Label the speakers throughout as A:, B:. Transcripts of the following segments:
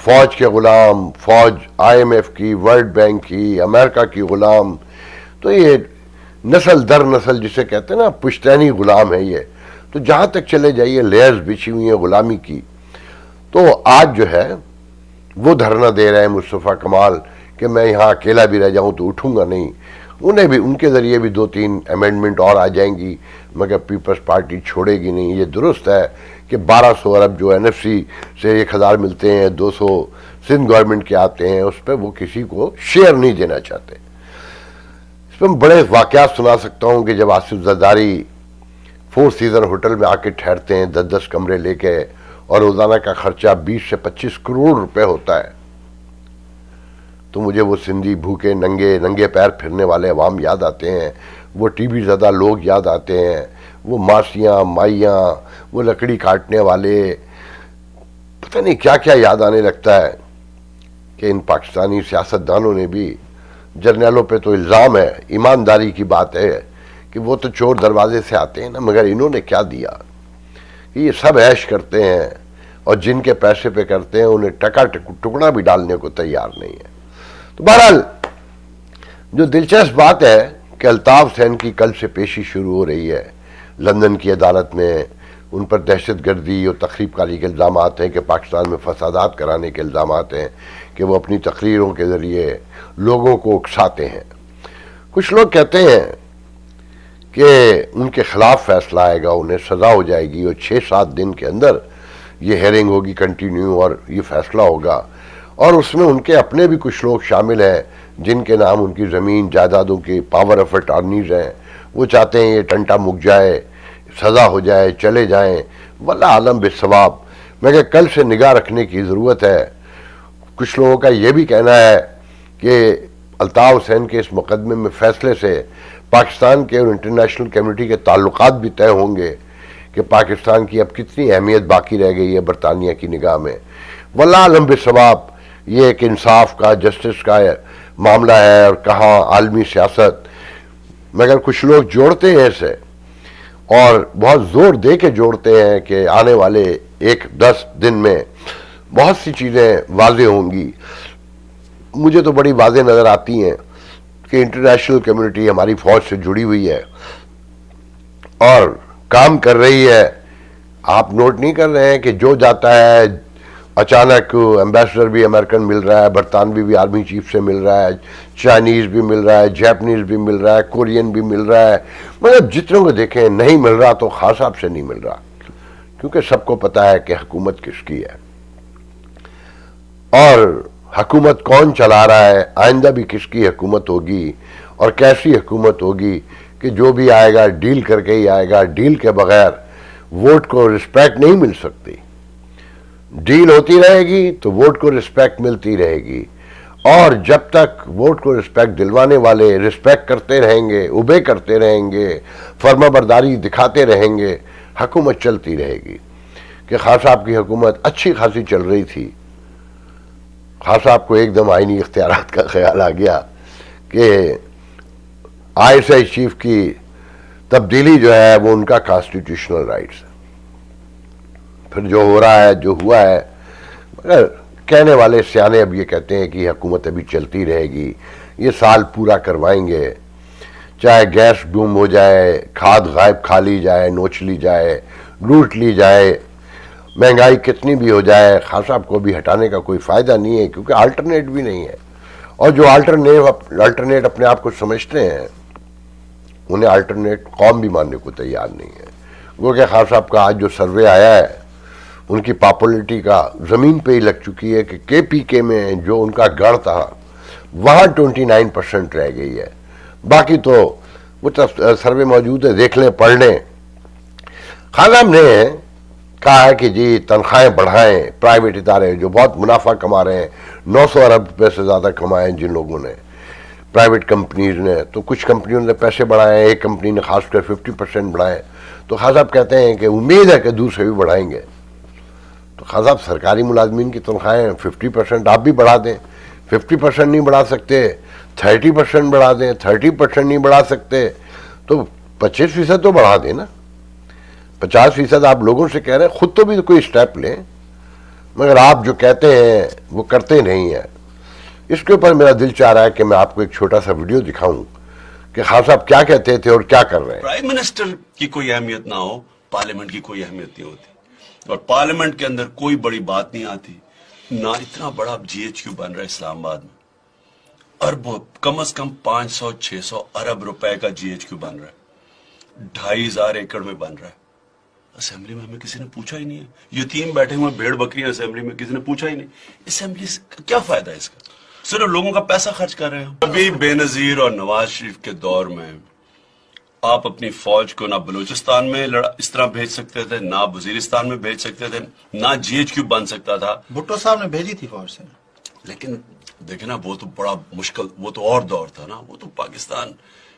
A: فوج کے غلام، فوج IMF کی، ورلڈ بینک کی، امریکہ کی غلام. تو یہ نسل در نسل جسے کہتے ہیں نا پشتینی غلام ہے یہ. تو جہاں تک چلے جائیے لیئرز بچھی ہوئی ہیں غلامی کی. تو آج جو ہے وہ دھرنا دے رہے ہیں مصطفیٰ کمال کہ میں یہاں اکیلا بھی رہ جاؤں تو اٹھوں گا نہیں. انہیں بھی ان کے ذریعے بھی 2-3 امینڈمنٹ اور آ جائیں گی مگر پیپلز پارٹی چھوڑے گی نہیں. یہ درست ہے کہ 1200 ارب جو NFC سے 1000 ملتے ہیں، 200 سندھ گورنمنٹ کے آتے ہیں، اس پہ وہ کسی کو شیئر نہیں دینا چاہتے. اس پہ میں بڑے واقعات سنا سکتا ہوں کہ جب آصف زرداری 4 سیزن ہوٹل میں آ کے ٹھہرتے ہیں 10 کمرے لے کے اور روزانہ کا خرچہ 20 سے 25 کروڑ روپے ہوتا ہے، تو مجھے وہ سندھی بھوکے ننگے پیر پھرنے والے عوام یاد آتے ہیں، وہ TB زدہ لوگ یاد آتے ہیں، وہ ماسیاں مائیاں، وہ لکڑی کاٹنے والے، پتہ نہیں کیا کیا یاد آنے لگتا ہے کہ ان پاکستانی سیاستدانوں نے بھی. جرنیلوں پہ تو الزام ہے، ایمانداری کی بات ہے کہ وہ تو چور دروازے سے آتے ہیں نا، مگر انہوں نے کیا دیا کہ یہ سب عیش کرتے ہیں اور جن کے پیسے پہ کرتے ہیں انہیں ٹکڑا بھی ڈالنے کو تیار نہیں ہے. تو بہرحال جو دلچسپ بات ہے کہ الطاف حسین کی کل سے پیشی شروع ہو رہی ہے لندن کی عدالت میں. ان پر دہشت گردی اور تخریب کاری کے الزامات ہیں کہ پاکستان میں فسادات کرانے کے الزامات ہیں کہ وہ اپنی تقریروں کے ذریعے لوگوں کو اکساتے ہیں. کچھ لوگ کہتے ہیں کہ ان کے خلاف فیصلہ آئے گا، انہیں سزا ہو جائے گی اور 6-7 دن کے اندر یہ ہیرنگ ہوگی کنٹینیو اور یہ فیصلہ ہوگا. اور اس میں ان کے اپنے بھی کچھ لوگ شامل ہیں جن کے نام ان کی زمین جائیدادوں کے پاور آف اٹارنیز ہیں. وہ چاہتے ہیں یہ ٹنٹا مک جائے، سزا ہو جائے، چلے جائیں. واللہ عالم بالثواب، مگر کل سے نگاہ رکھنے کی ضرورت ہے. کچھ لوگوں کا یہ بھی کہنا ہے کہ الطاف حسین کے اس مقدمے میں فیصلے سے پاکستان کے اور انٹرنیشنل کمیونٹی کے تعلقات بھی طے ہوں گے کہ پاکستان کی اب کتنی اہمیت باقی رہ گئی ہے برطانیہ کی نگاہ میں. واللہ عالم بالثواب، یہ ایک انصاف کا، جسٹس کا معاملہ ہے اور کہاں عالمی سیاست. مگر کچھ لوگ جوڑتے ہیں اسے اور بہت زور دے کے جوڑتے ہیں کہ آنے والے 1-10 دن میں بہت سی چیزیں واضح ہوں گی. مجھے تو بڑی واضح نظر آتی ہیں کہ انٹرنیشنل کمیونٹی ہماری فوج سے جڑی ہوئی ہے اور کام کر رہی ہے. آپ نوٹ نہیں کر رہے ہیں کہ جو جاتا ہے اچانک ایمبیسڈر بھی امریکن مل رہا ہے، برطانوی بھی آرمی چیف سے مل رہا ہے، چائنیز بھی مل رہا ہے، جیپنیز بھی مل رہا ہے، کورین بھی مل رہا ہے. مطلب جتنوں کو دیکھیں نہیں مل رہا تو خاص صاحب سے نہیں مل رہا، کیونکہ سب کو پتہ ہے کہ حکومت کس کی ہے اور حکومت کون چلا رہا ہے، آئندہ بھی کس کی حکومت ہوگی اور کیسی حکومت ہوگی کہ جو بھی آئے گا ڈیل کر کے ہی آئے گا. ڈیل کے بغیر ووٹ کو رسپیکٹ نہیں مل سکتی. ڈیل ہوتی رہے گی تو ووٹ کو رسپیکٹ ملتی رہے گی، اور جب تک ووٹ کو رسپیکٹ دلوانے والے رسپیکٹ کرتے رہیں گے، اوبے کرتے رہیں گے، فرما برداری دکھاتے رہیں گے، حکومت چلتی رہے گی. کہ خان صاحب کی حکومت اچھی خاصی چل رہی تھی، خان صاحب کو ایک دم آئینی اختیارات کا خیال آ گیا کہ ISI چیف کی تبدیلی جو ہے وہ ان کا کانسٹیٹیوشنل رائٹس ہے. پھر جو ہو رہا ہے جو ہوا ہے، مگر کہنے والے سیانے اب یہ کہتے ہیں کہ حکومت ابھی چلتی رہے گی، یہ سال پورا کروائیں گے، چاہے گیس ڈوم ہو جائے، کھاد غائب کھا لی جائے، نوچ لی جائے، لوٹ لی جائے، مہنگائی کتنی بھی ہو جائے. خان صاحب کو بھی ہٹانے کا کوئی فائدہ نہیں ہے کیونکہ آلٹرنیٹ بھی نہیں ہے. اور جو آلٹرنیٹ اپنے آپ کو سمجھتے ہیں انہیں آلٹرنیٹ قوم بھی ماننے کو تیار نہیں ہے. وہ کہ خان صاحب کا آج جو سروے آیا ہے ان کی پاپولرٹی کا زمین پہ ہی لگ چکی ہے کہ KPK میں جو ان کا گڑھ تھا وہاں 29% رہ گئی ہے. باقی تو وہ سروے موجود ہے، دیکھ لیں پڑھ لیں. خان صاحب نے کہا ہے کہ جی تنخواہیں بڑھائیں، پرائیویٹ ادارے جو بہت منافع کما رہے ہیں، 900 ارب روپے سے زیادہ کمائے ہیں جن لوگوں نے، پرائیویٹ کمپنیز نے، تو کچھ کمپنیوں نے پیسے بڑھائے ہیں، ایک کمپنی نے خاص کر 50% بڑھائے. تو خان صاحب کہتے ہیں کہ امید ہے کہ دوسرے بھی بڑھائیں گے. تو خان صاحب سرکاری ملازمین کی تنخواہیں 50% آپ بھی بڑھا دیں. 50% نہیں بڑھا سکتے 30% بڑھا دیں. 30% نہیں بڑھا سکتے تو 25% تو بڑھا دیں نا. 50% آپ لوگوں سے کہہ رہے ہیں، خود تو بھی کوئی سٹیپ لیں. مگر آپ جو کہتے ہیں وہ کرتے نہیں ہیں. اس کے اوپر میرا دل چاہ رہا ہے کہ میں آپ کو ایک چھوٹا سا ویڈیو دکھاؤں کہ خان صاحب کیا کہتے تھے اور کیا کر رہے ہیں.
B: پرائم منسٹر کی کوئی اہمیت نہ ہو، پارلیمنٹ کی کوئی اہمیت نہیں ہوتی، اور پارلیمنٹ کے اندر کوئی بڑی بات نہیں آتی. نہ اتنا بڑا جی ایچ کیو بن رہا ہے اسلام آباد میں، اربوں، کم از کم 500-600 ارب روپے کا جی ایچ کیو بن رہا ہے، 2500 ایکڑ میں بن رہا ہے. اسمبلی میں ہمیں کسی نے پوچھا ہی نہیں ہے. یتیم بیٹھے ہوئے بھیڑ بکریاں اسمبلی میں، کسی نے پوچھا ہی نہیں. اسمبلی سے کیا فائدہ ہے اس کا؟ صرف لوگوں کا پیسہ خرچ کر رہے ہیں. ابھی بے نظیر اور نواز شریف کے دور میں آپ اپنی فوج کو نہ بلوچستان میں اس طرح بھیج سکتے تھے، نہ وزیرستان میں بھیج سکتے تھے، نہ جی ایچ کیو بن سکتا تھا.
C: بھٹو صاحب نے بھیجی تھی فوج سے،
B: لیکن دیکھیں نا، وہ تو بڑا مشکل، وہ تو اور دور تھا نا. وہ تو پاکستان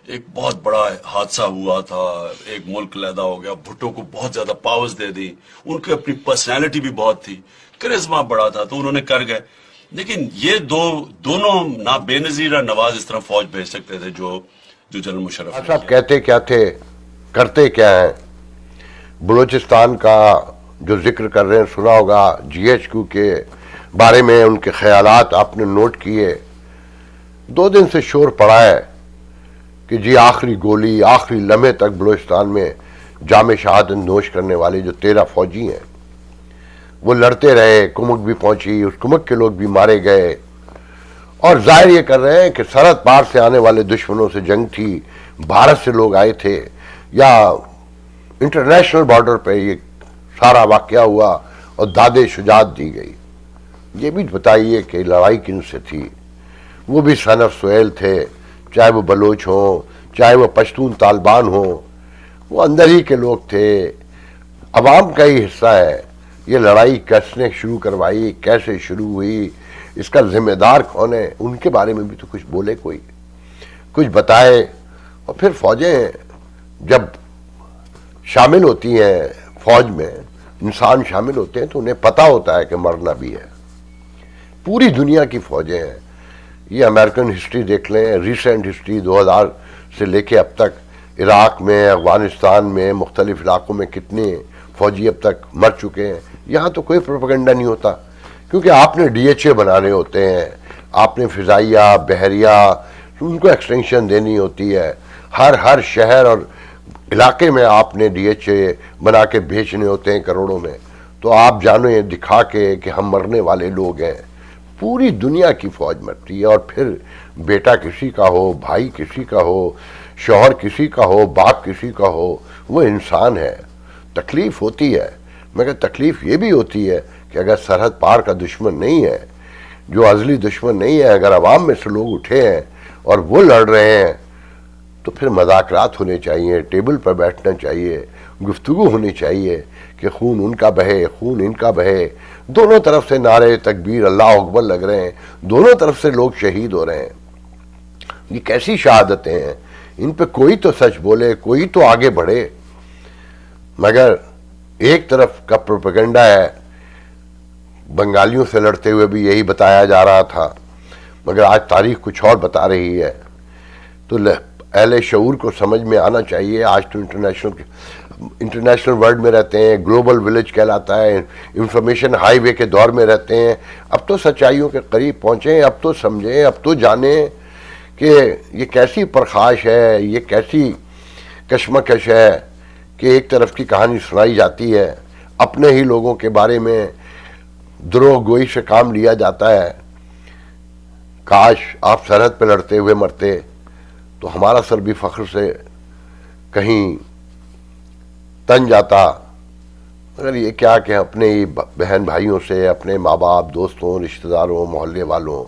B: ایک بہت بڑا حادثہ ہوا تھا، ایک ملک لیدا ہو گیا. بھٹو کو بہت زیادہ پاورز دے دی، ان کی اپنی پرسنالٹی بھی بہت تھی، کرزما بڑا تھا، تو انہوں نے کر گئے. لیکن یہ دونوں نہ بے نظیر اور نواز اس طرح فوج بھیج سکتے تھے جو جنرل مشرف نے.
A: صاحب کہتے کیا تھے، کرتے کیا ہیں. بلوچستان کا جو ذکر کر رہے ہیں سنا ہوگا، جی ایچ کیو کے بارے میں ان کے خیالات آپ نے نوٹ کیے. 2 دن سے شور پڑا ہے کہ جی آخری گولی، آخری لمحے تک بلوچستان میں جام شہادت نوش کرنے والے جو 13 فوجی ہیں وہ لڑتے رہے. کمک بھی پہنچی، اس کمک کے لوگ بھی مارے گئے، اور ظاہر یہ کر رہے ہیں کہ سرحد پار سے آنے والے دشمنوں سے جنگ تھی، بھارت سے لوگ آئے تھے، یا انٹرنیشنل بارڈر پہ یہ سارا واقعہ ہوا اور داد شجاعت دی گئی. یہ بھی بتائیے کہ لڑائی کن سے تھی. وہ بھی صنف سہیل تھے، چاہے وہ بلوچ ہوں، چاہے وہ پشتون طالبان ہوں، وہ اندر ہی کے لوگ تھے، عوام کا ہی حصہ ہے. یہ لڑائی کس نے شروع کروائی، کیسے شروع ہوئی، اس کا ذمہ دار کون ہے، ان کے بارے میں بھی تو کچھ بولے، کوئی کچھ بتائے. اور پھر فوجیں جب شامل ہوتی ہیں، فوج میں انسان شامل ہوتے ہیں تو انہیں پتہ ہوتا ہے کہ مرنا بھی ہے. پوری دنیا کی فوجیں ہیں. یہ امریکن ہسٹری دیکھ لیں، ریسنٹ ہسٹری 2000 سے لے کے اب تک عراق میں، افغانستان میں، مختلف علاقوں میں کتنے فوجی اب تک مر چکے ہیں. یہاں تو کوئی پروپیگنڈا نہیں ہوتا، کیونکہ آپ نے ڈی ایچ اے بنانے ہوتے ہیں، آپ نے فضائیہ، بحریہ، ان کو ایکسٹینشن دینی ہوتی ہے. ہر شہر اور علاقے میں آپ نے ڈی ایچ اے بنا کے بھیجنے ہوتے ہیں کروڑوں میں. تو آپ جانیں دکھا کے کہ ہم مرنے والے لوگ ہیں. پوری دنیا کی فوج مرتی ہے، اور پھر بیٹا کسی کا ہو، بھائی کسی کا ہو، شوہر کسی کا ہو، باپ کسی کا ہو، وہ انسان ہے. تکلیف ہوتی ہے، مگر تکلیف یہ بھی ہوتی ہے کہ اگر سرحد پار کا دشمن نہیں ہے، جو ازلی دشمن نہیں ہے، اگر عوام میں سے لوگ اٹھے ہیں اور وہ لڑ رہے ہیں، تو پھر مذاکرات ہونے چاہیے، ٹیبل پر بیٹھنا چاہیے، گفتگو ہونی چاہیے کہ خون ان کا بہے، خون ان کا بہے. دونوں طرف سے نعرے تکبیر، اللہ اکبر لگ رہے ہیں، دونوں طرف سے لوگ شہید ہو رہے ہیں. یہ کیسی شہادتیں ہیں؟ ان پہ کوئی تو سچ بولے، کوئی تو آگے بڑھے. مگر ایک طرف کا پروپیگنڈا ہے. بنگالیوں سے لڑتے ہوئے بھی یہی بتایا جا رہا تھا، مگر آج تاریخ کچھ اور بتا رہی ہے. تو اہل شعور کو سمجھ میں آنا چاہیے. آج تو انٹرنیشنل ورلڈ میں رہتے ہیں، گلوبل ولیج کہلاتا ہے، انفارمیشن ہائی وے کے دور میں رہتے ہیں. اب تو سچائیوں کے قریب پہنچیں، اب تو سمجھیں، اب تو جانیں کہ یہ کیسی پرخاش ہے، یہ کیسی کشمکش ہے کہ ایک طرف کی کہانی سنائی جاتی ہے، اپنے ہی لوگوں کے بارے میں دروغ گوئی سے کام لیا جاتا ہے. کاش آپ سرحد پہ لڑتے ہوئے مرتے تو ہمارا سر بھی فخر سے کہیں تن جاتا. مگر یہ کیا کہ اپنے ہی بہن بھائیوں سے، اپنے ماں باپ، دوستوں، رشتہ داروں، محلے والوں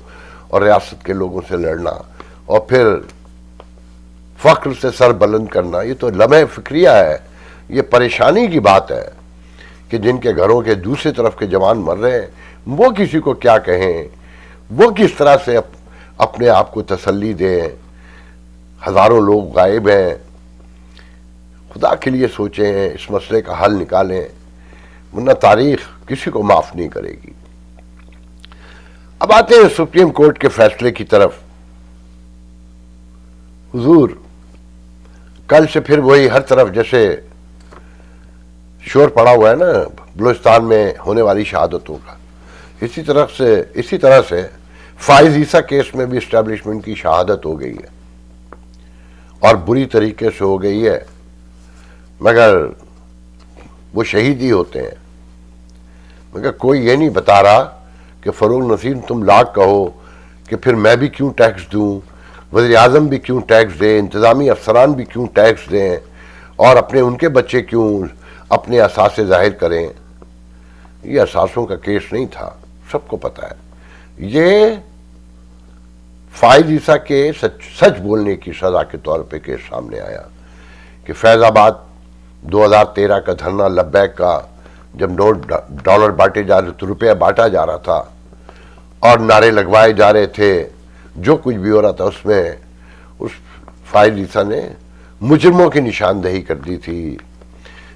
A: اور ریاست کے لوگوں سے لڑنا، اور پھر فخر سے سر بلند کرنا، یہ تو لمحہ فکریہ ہے. یہ پریشانی کی بات ہے کہ جن کے گھروں کے دوسری طرف کے جوان مر رہے ہیں، وہ کسی کو کیا کہیں، وہ کس طرح سے اپنے آپ کو تسلی دیں. ہزاروں لوگ غائب ہیں. خدا کے لیے سوچیں، اس مسئلے کا حل نکالیں، ورنہ تاریخ کسی کو معاف نہیں کرے گی. اب آتے ہیں سپریم کورٹ کے فیصلے کی طرف. حضور کل سے پھر وہی ہر طرف جیسے شور پڑا ہوا ہے نا بلوچستان میں ہونے والی شہادتوں کا. اسی طرح سے فائز عیسیٰ کیس میں بھی اسٹیبلشمنٹ کی شہادت ہو گئی ہے اور بری طریقے سے ہو گئی ہے، مگر وہ شہید ہی ہوتے ہیں، مگر کوئی یہ نہیں بتا رہا کہ فروغ نسیم تم لاکھ کہو کہ پھر میں بھی کیوں ٹیکس دوں، وزیر اعظم بھی کیوں ٹیکس دیں، انتظامی افسران بھی کیوں ٹیکس دیں، اور ان کے بچے کیوں اپنے اثاثے ظاہر کریں۔ یہ اثاثوں کا کیس نہیں تھا، سب کو پتا ہے۔ یہ فائز عیسیٰ کے سچ بولنے کی سزا کے طور پہ کیس سامنے آیا کہ فیض آباد 2013 کا دھرنا لبیک کا جب ڈالر بانٹے جا رہے تو روپیہ بانٹا جا رہا تھا اور نعرے لگوائے جا رہے تھے، جو کچھ بھی ہو رہا تھا اس میں اس فائز عیسیٰ نے مجرموں کی نشاندہی کر دی تھی،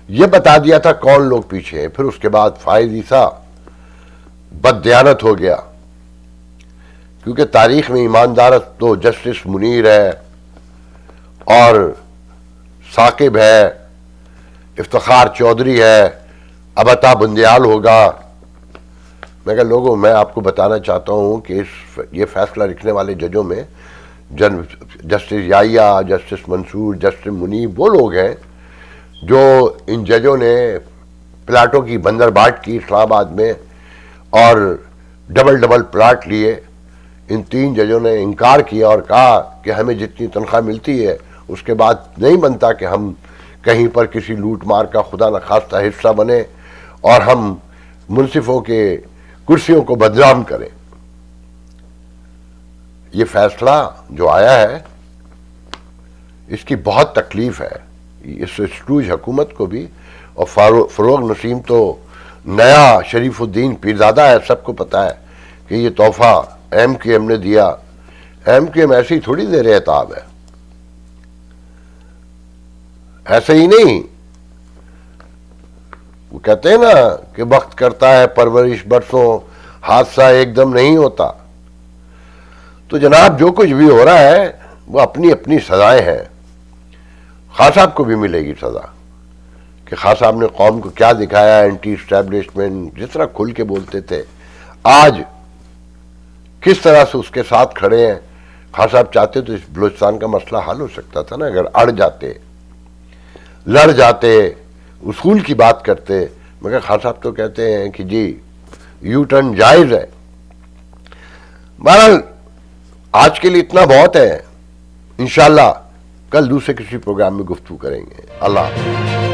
A: یہ بتا دیا تھا کون لوگ پیچھے ہیں۔ پھر اس کے بعد فائز عیسیٰ بددیانت ہو گیا، کیونکہ تاریخ میں ایماندارت تو جسٹس منیر ہے اور ثاقب ہے، افتخار چودھری ہے، ابتا بندیال ہوگا۔ مگر لوگوں، میں آپ کو بتانا چاہتا ہوں کہ یہ فیصلہ لکھنے والے ججوں میں جسٹس یایا، جسٹس منصور، جسٹس منیب وہ لوگ ہیں جو ان ججوں نے پلاٹوں کی بندر بانٹ کی اسلام آباد میں اور ڈبل پلاٹ لیے۔ ان 3 ججوں نے انکار کیا اور کہا کہ ہمیں جتنی تنخواہ ملتی ہے اس کے بعد نہیں بنتا کہ ہم کہیں پر کسی لوٹ مار کا خدا نخواستہ حصہ بنے اور ہم منصفوں کے کرسیوں کو بدنام کریں۔ یہ فیصلہ جو آیا ہے اس کی بہت تکلیف ہے اس اسٹوج حکومت کو بھی، اور فروغ نسیم تو نیا شریف الدین پیرزادہ ہے، سب کو پتا ہے کہ یہ تحفہ ایم کیو ایم نے دیا۔ ایم کیو ایم ایسی تھوڑی زیر اعتاب ہے، ایسے ہی نہیں۔ وہ کہتے ہیں نا کہ وقت کرتا ہے پرورش برسوں، حادثہ ایک دم نہیں ہوتا۔ تو جناب جو کچھ بھی ہو رہا ہے وہ اپنی اپنی سزائیں ہیں۔ خان صاحب کو بھی ملے گی سزا کہ خان صاحب نے قوم کو کیا دکھایا، اینٹی اسٹیبلشمنٹ جس طرح کھل کے بولتے تھے، آج کس طرح سے اس کے ساتھ کھڑے ہیں۔ خان صاحب چاہتے تو اس بلوچستان کا مسئلہ حل ہو سکتا تھا نا، اگر اڑ جاتے، لڑ جاتے، اصول کی بات کرتے، مگر خان صاحب تو کہتے ہیں کہ جی یو ٹرن جائز ہے۔ بہرحال آج کے لیے اتنا بہت ہے، انشاءاللہ کل دوسرے کسی پروگرام میں گفتگو کریں گے۔ اللہ حافظ۔